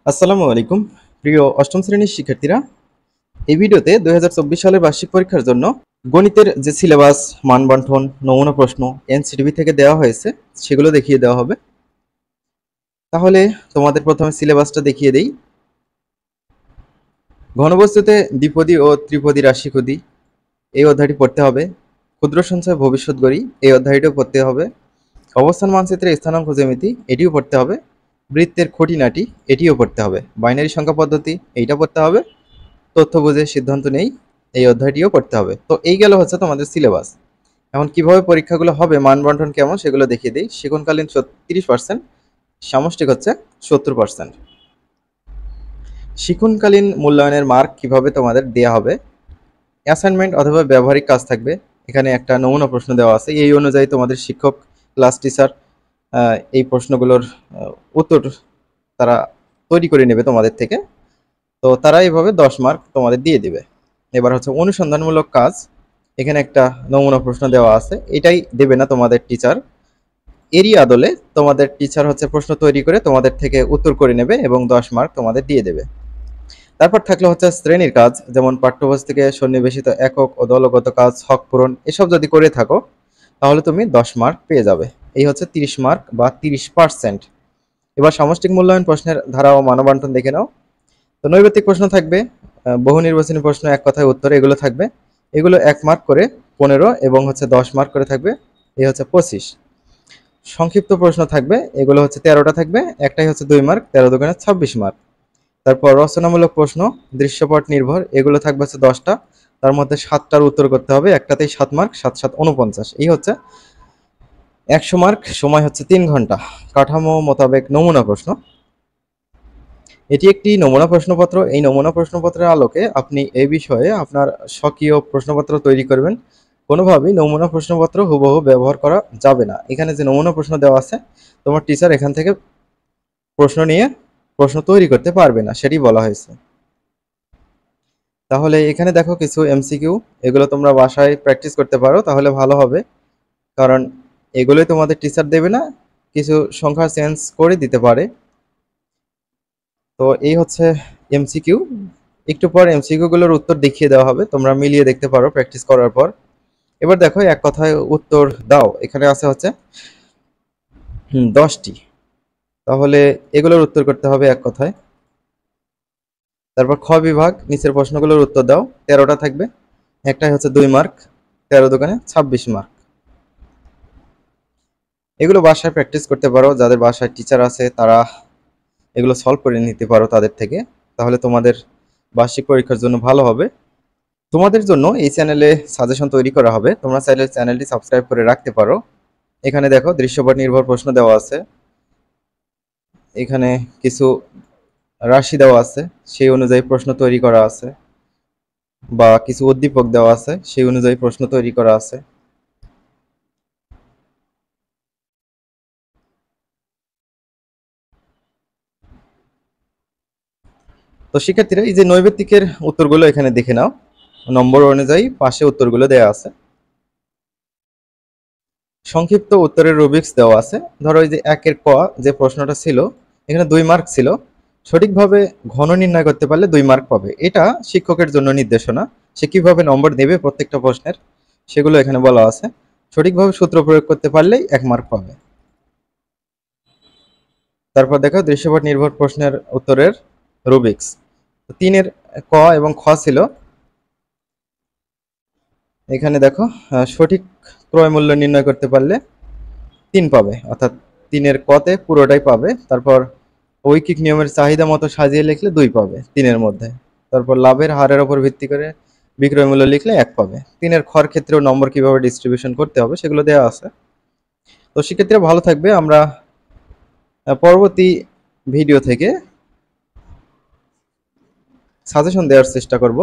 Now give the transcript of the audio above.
আসসালামু আলাইকুম প্রিয় অষ্টম শ্রেণীর শিক্ষার্থীরা। এই ভিডিওতে 2024 সালের বার্ষিক পরীক্ষার জন্য গণিতের যে সিলেবাস, মানবন্টন, নমুনা প্রশ্ন এনসিটিভি থেকে দেওয়া হয়েছে সেগুলো দেখিয়ে দেওয়া হবে। তাহলে তোমাদের প্রথমে সিলেবাসটা দেখিয়ে দেই। ঘনবস্তুতে দ্বিপদী ও ত্রিপদী রাশিপদী এই অধ্যায়টি পড়তে হবে। ক্ষুদ্র সঞ্চয় ভবিষ্যৎ গড়ি এই অধ্যায়টিও পড়তে হবে। অবস্থান মানচিত্রে স্থানাঙ্ক জ্যামিতি এটিও পড়তে হবে। বৃত্তের খুঁটিনাটি এটিও পড়তে হবে। বাইনারি সংখ্যা পদ্ধতি এইটা পড়তে হবে। তথ্য বুঝে সিদ্ধান্ত নেই এই অধ্যায়টিও পড়তে হবে। তো এই গেল হচ্ছে তোমাদের সিলেবাস। এখন কিভাবে পরীক্ষাগুলো হবে, মান বন্টন কেমন সেগুলো দেখিয়ে দিই। শিক্ষণকালীন 30%, সামষ্টিক হচ্ছে 70%। শিক্ষণকালীন মূল্যায়নের মার্ক কিভাবে তোমাদের দেয়া হবে, অ্যাসাইনমেন্ট অথবা ব্যবহারিক কাজ থাকবে। এখানে একটা নমুনা প্রশ্ন দেওয়া আছে, এই অনুযায়ী তোমাদের শিক্ষক, ক্লাস টিচার এই প্রশ্নগুলোর উত্তর তারা তৈরি করে নেবে তোমাদের থেকে। তো তারা এইভাবে 10 মার্ক তোমাদের দিয়ে দিবে। এবার হচ্ছে অনুসন্ধানমূলক কাজ। এখানে একটা নমুনা প্রশ্ন দেওয়া আছে, এটাই দেবে না তোমাদের টিচার, এরই আদলে তোমাদের টিচার হচ্ছে প্রশ্ন তৈরি করে তোমাদের থেকে উত্তর করে নেবে এবং 10 মার্ক তোমাদের দিয়ে দেবে। তারপর থাকলে হচ্ছে শ্রেণীর কাজ, যেমন পাঠ্যপুস্তক থেকে সন্নিবেশিত একক ও দলগত কাজ, হক পূরণ এসব যদি করে থাকো তাহলে তুমি 10 মার্ক পেয়ে যাবে। এই হচ্ছে 30 মার্ক বা 30%। এবার সামষ্টিক মূল্যায়ন প্রশ্নের ধারা ও মানবন্টন দেখে নাও। তো নৈর্ব্যক্তিক প্রশ্ন থাকবে, বহু নির্বাচনী প্রশ্ন, এক কথায় উত্তর এগুলো থাকবে। এগুলো 1 মার্ক করে 15 এবং হচ্ছে 10 মার্ক করে থাকবে, এই হচ্ছে 25। সংক্ষিপ্ত প্রশ্ন থাকবে, এগুলো হচ্ছে 13টা থাকবে, একটাই হচ্ছে 2 মার্ক, 13 দুগুণে 26 মার্ক। তারপর রচনামূলক প্রশ্ন, দৃশ্যপট নির্ভর, এগুলো থাকবে হচ্ছে 10টা, তার মধ্যে 7টার উত্তর করতে হবে, একটাতেই 7 মার্ক, 7 7 49, এই হচ্ছে 100 মার্ক, সময় হচ্ছে 3 ঘন্টা। কাঠামো মোতাবেক নমুনা প্রশ্ন, এটি একটি নমুনা প্রশ্নপত্র। এই নমুনা প্রশ্নপত্রের আলোকে আপনি এই বিষয়ে আপনার স্বকীয় প্রশ্নপত্র তৈরি করবেন। কোনোভাবেই নমুনা প্রশ্নপত্র হুবহু ব্যবহার করা যাবে না। এখানে যে নমুনা প্রশ্ন দেওয়া আছে, তোমার টিচার এখান থেকে প্রশ্ন নিয়ে প্রশ্ন তৈরি করতে পারবে না, সেটি বলা হয়েছে। তাহলে এখানে দেখো কিছু এমসিকিউ, এগুলো তোমরা বাসায় প্র্যাকটিস করতে পারো, তাহলে ভালো হবে। কারণ এগুলোই তোমাদের টিচার দেবে না, কিছু সংখ্যা চেঞ্জ করে দিতে পারে। তো এই হচ্ছে এমসিকিউ। একটু পর এমসিকিউ গুলোর উত্তর দেখিয়ে দেওয়া হবে, তোমরা মিলিয়ে দেখতে পারো প্র্যাকটিস করার পর। এবার দেখো এক কথায় উত্তর দাও, এখানে আছে হচ্ছে 10টি। তাহলে এগুলোর উত্তর করতে হবে এক কথায়। তারপর খ বিভাগ, নিচের প্রশ্নগুলোর উত্তর দাও, 13টা থাকবে, একটাই হচ্ছে 2 মার্ক, 13 দুগুণে 26 মার্ক। এগুলো বাসায় প্র্যাকটিস করতে পারো, যাদের বাসায় টিচার আছে তারা এগুলো সলভ করে নিতে পারো তাদের থেকে, তাহলে তোমাদের বার্ষিক পরীক্ষার জন্য ভালো হবে। তোমাদের জন্য এই চ্যানেলে সাজেশন তৈরি করা হবে, তোমরা চাইলে চ্যানেলটি সাবস্ক্রাইব করে রাখতে পারো। এখানে দেখো দৃশ্যপট নির্ভর প্রশ্ন দেওয়া আছে, এখানে কিছু রাশি দেওয়া আছে, সেই অনুযায়ী প্রশ্ন তৈরি করা আছে, বা কিছু উদ্দীপক দেওয়া আছে, সেই অনুযায়ী প্রশ্ন তৈরি করা আছে। তো শিক্ষার্থীরা এই যে নৈবেত্তিকের উত্তরগুলো এখানে দেখে নাও, নম্বর অনুযায়ী পাশে উত্তরগুলো দেওয়া আছে। সংক্ষিপ্ত উত্তরের রুবিক্স দেওয়া আছে। ধরো এই যে 1-এর ক যে প্রশ্নটা ছিল, এখানে 2 মার্ক ছিল, সঠিকভাবে ঘন নির্ণয় করতে পারলে 2 মার্ক পাবে। এটা শিক্ষকের জন্য নির্দেশনা, সে কিভাবে নম্বর দেবে প্রত্যেকটা প্রশ্নের সেগুলো এখানে বলা আছে। সঠিকভাবে সূত্র প্রয়োগ করতে পারলেই 1 মার্ক পাবে। তারপর দেখো দৃশ্যপট নির্ভর প্রশ্নের উত্তরের রুবিক্স। 3-এর ক এবং খ ছিল, এখানে দেখো সঠিক ক্রয় মূল্য নির্ণয় করতে পারলে 3 পাবে, অর্থাৎ 3-এর কতে পুরোটাই পাবে। তারপর ঐকিক নিয়মের চাহিদা মতো সাজিয়ে লিখলে 2 পাবে 3-এর মধ্যে। তারপর লাভের হারের উপর ভিত্তি করে বিক্রয় মূল্য লিখলে 1 পাবে। 3-এর খর ক্ষেত্রেও নম্বর কিভাবে ডিস্ট্রিবিউশন করতে হবে সেগুলো দেওয়া আছে। তো শিক্ষার্থীরা ভালো থাকবে, আমরা পরবর্তী ভিডিও থেকে সাজেশন দেওয়ার চেষ্টা করব।